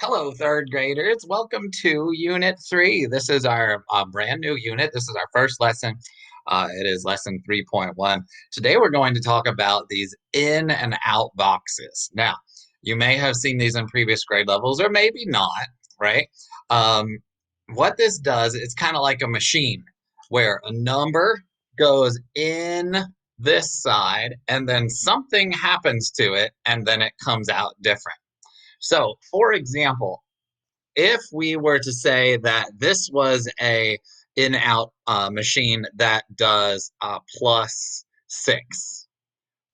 Hello, third graders. Welcome to Unit 3. This is our brand new unit. This is our first lesson. It is lesson 3.1. Today we're going to talk about these in and out boxes. Now, you may have seen these in previous grade levels or maybe not, right? Um, what this does, it's kind of like a machine where a number goes in this side and then something happens to it and then it comes out different. So, for example, if we were to say that this was a in-out machine that does +6,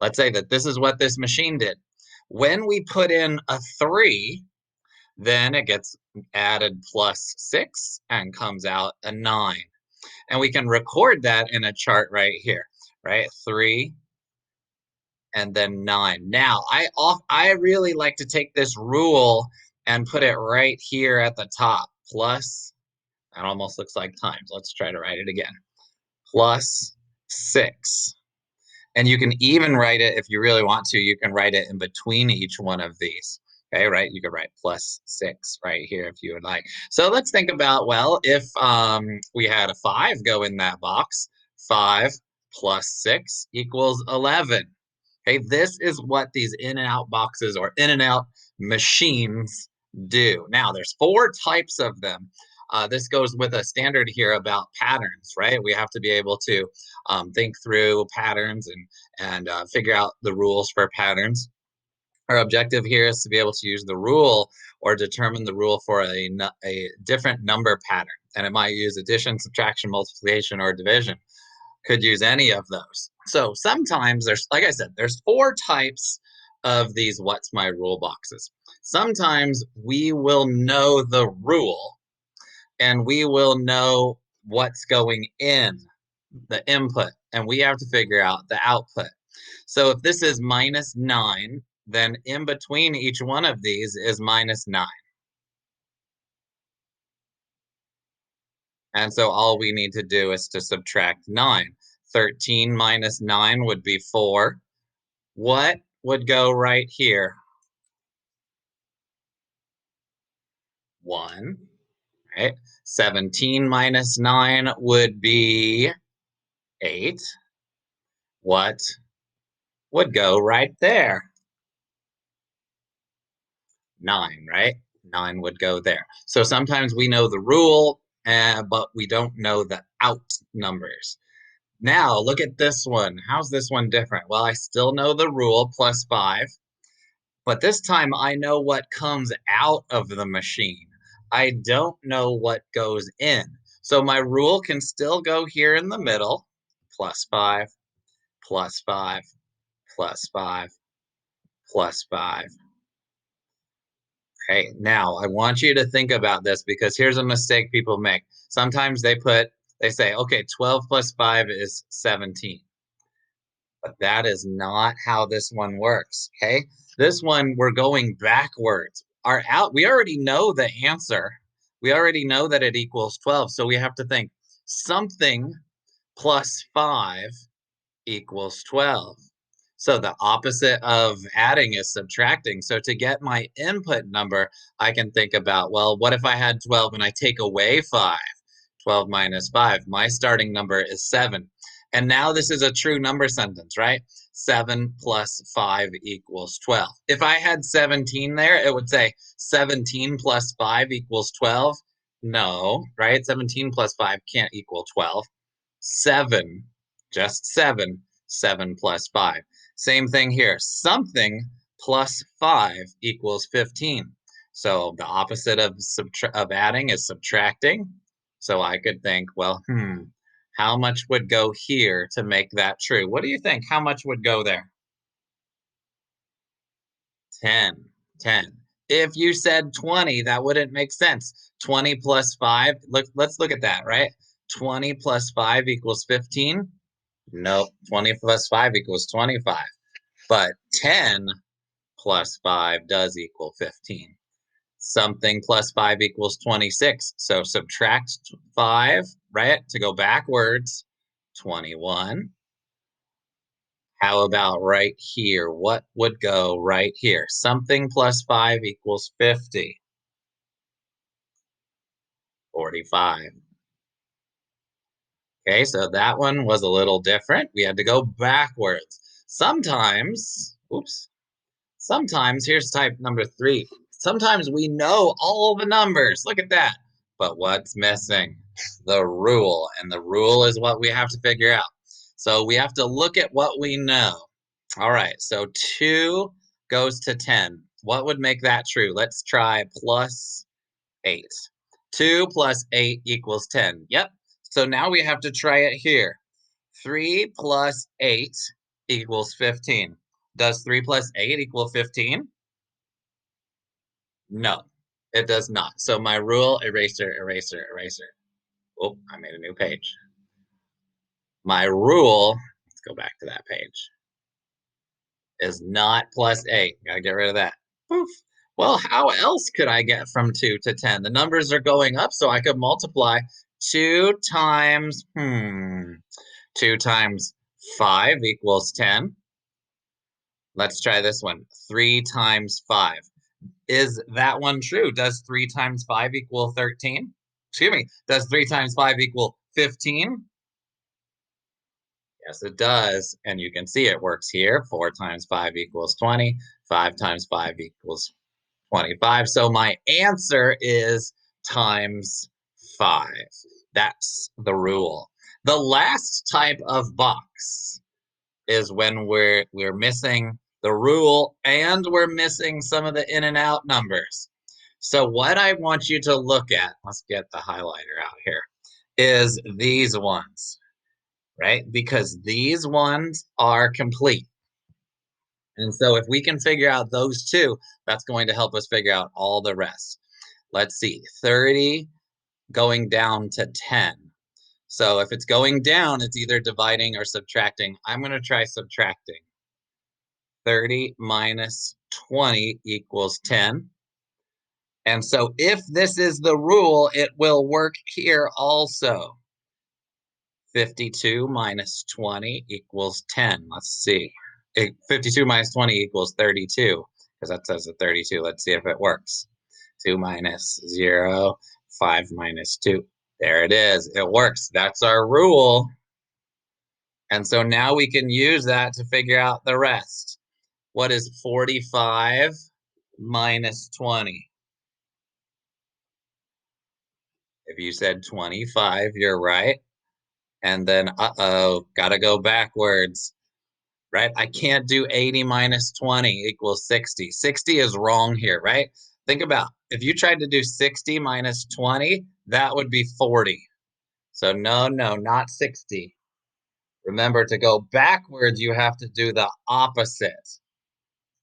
let's say that this is what this machine did. When we put in a 3, then it gets added +6 and comes out a 9. And we can record that in a chart right here, right? 3 and then 9. Now, I really like to take this rule and put it right here at the top. Plus, that almost looks like times. Let's try to write it again. +6. And you can even write it, if you really want to, you can write it in between each one of these. Okay, right? You could write +6 right here if you would like. So let's think about, well, if we had a 5 go in that box, 5 plus 6 equals 11. Okay, this is what these in and out boxes or in and out machines do. Now, there's 4 types of them. This goes with a standard here about patterns, right? We have to be able to think through patterns and figure out the rules for patterns. Our objective here is to be able to use the rule or determine the rule for a different number pattern. And it might use addition, subtraction, multiplication, or division. Could use any of those. So sometimes there's, like I said, there's 4 types of these what's my rule boxes. Sometimes we will know the rule and we will know what's going in the input, and we have to figure out the output. So if this is -9, then in between each one of these is -9. And so all we need to do is to subtract 9. 13 minus 9 would be 4. What would go right here? 1, right? 17 minus 9 would be 8. What would go right there? 9, right? 9 would go there. So sometimes we know the rule, but we don't know the out numbers. Now, look at this one. How's this one different? Well, I still know the rule, +5. But this time I know what comes out of the machine. I don't know what goes in. So my rule can still go here in the middle, +5, +5, +5, +5. Okay, now I want you to think about this because here's a mistake people make. Sometimes they say, okay, 12 plus 5 is 17. But that is not how this one works, okay? This one, we're going backwards. We already know the answer. We already know that it equals 12. So we have to think something plus 5 equals 12. So the opposite of adding is subtracting. So to get my input number, I can think about, well, what if I had 12 and I take away 5? 12 minus 5. My starting number is 7. And now this is a true number sentence, right? 7 plus 5 equals 12. If I had 17 there, it would say 17 plus 5 equals 12. No, right? 17 plus 5 can't equal 12. 7, just 7, 7 plus 5. Same thing here. Something plus 5 equals 15. So the opposite of adding is subtracting. So I could think, well, how much would go here to make that true? What do you think? How much would go there? 10. 10. If you said 20, that wouldn't make sense. 20 plus 5, let's look at that, right? 20 plus 5 equals 15. Nope, 20 plus 5 equals 25. But 10 plus 5 does equal 15. Something plus 5 equals 26. So subtract 5, right? To go backwards, 21. How about right here? What would go right here? Something plus 5 equals 50. 45. Okay, so that one was a little different. We had to go backwards. Sometimes, oops, sometimes, here's type number 3. Sometimes we know all the numbers. Look at that. But what's missing? The rule. And the rule is what we have to figure out. So we have to look at what we know. All right, so 2 goes to 10. What would make that true? Let's try plus 8. 2 plus 8 equals 10. Yep. So now we have to try it here. 3 plus 8 equals 15. Does 3 plus 8 equal 15? No, it does not. So my rule, eraser, eraser, eraser. Oh, I made a new page. My rule, let's go back to that page, is not plus 8. Gotta get rid of that. Poof. Well, how else could I get from 2 to 10? The numbers are going up, so I could multiply 2 times, 2 times 5 equals 10. Let's try this one. 3 times 5. Is that one true? Does 3 times 5 equal 13? Excuse me. Does 3 times 5 equal 15? Yes, it does. And you can see it works here. 4 times 5 equals 20. 5 times 5 equals 25. So my answer is times 5. That's the rule. The last type of box is when we're missing the rule and we're missing some of the in and out numbers. So what I want you to look at, let's get the highlighter out here, is these ones, right? Because these ones are complete. And so if we can figure out those two, that's going to help us figure out all the rest. Let's see, 30 going down to 10. So if it's going down, it's either dividing or subtracting. I'm going to try subtracting. 30 minus 20 equals 10. And so if this is the rule, it will work here also. 52 minus 20 equals 10. Let's see. 52 minus 20 equals 32, because that says a 32. Let's see if it works. 2 minus 0, 5 minus 2. There it is. It works. That's our rule. And so now we can use that to figure out the rest. What is 45 minus 20? If you said 25, you're right. And then, uh-oh, gotta go backwards, right? I can't do 80 minus 20 equals 60. 60 is wrong here, right? Think about, if you tried to do 60 minus 20, that would be 40. So no, no, not 60. Remember, to go backwards, you have to do the opposite.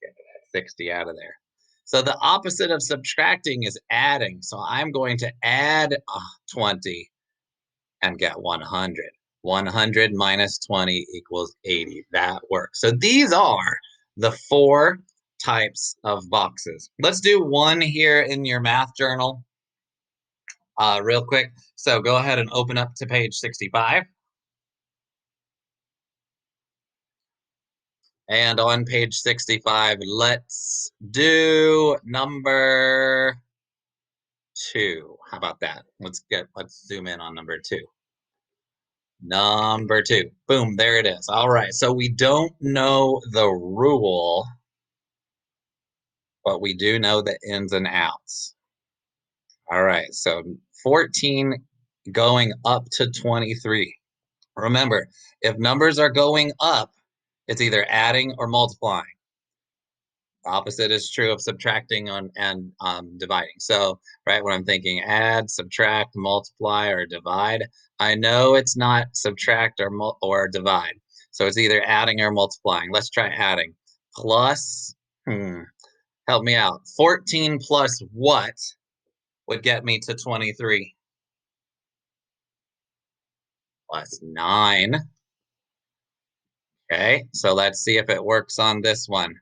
Get that 60 out of there. So the opposite of subtracting is adding. So I'm going to add 20 and get 100. 100 minus 20 equals 80. That works. So these are the 4 types of boxes. Let's do one here in your math journal real quick. So go ahead and open up to page 65. And on page 65, let's do number 2. How about that? Let's zoom in on number 2. Number 2. Boom, there it is. All right, so we don't know the rule, but we do know the ins and outs. All right, so 14 going up to 23. Remember, if numbers are going up, it's either adding or multiplying. Opposite is true of subtracting and dividing. So, right, when I'm thinking add, subtract, multiply, or divide, I know it's not subtract or divide. So it's either adding or multiplying. Let's try adding. Plus, help me out. 14 plus what would get me to 23? Plus 9. Okay, so let's see if it works on this one.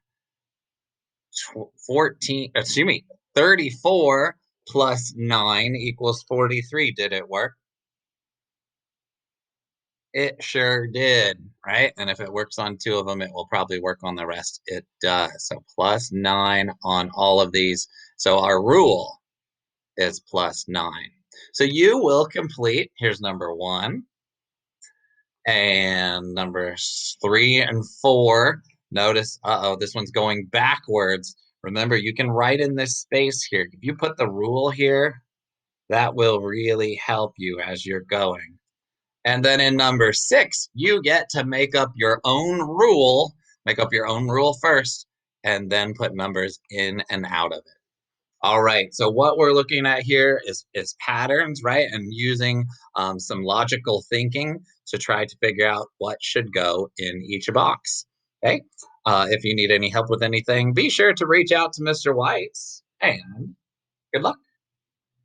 34 plus 9 equals 43. Did it work? It sure did, right? And if it works on 2 of them, it will probably work on the rest. It does. So plus 9 on all of these. So our rule is plus 9. So you will complete, here's number one, and numbers 3 and 4. Notice, this one's going backwards. Remember, you can write in this space here. If you put the rule here, that will really help you as you're going. And then in number 6, you get to make up your own rule. Make up your own rule first, and then put numbers in and out of it. All right, so what we're looking at here is patterns, right? And using some logical thinking to try to figure out what should go in each box. Okay, if you need any help with anything, be sure to reach out to Mr. White's, and good luck.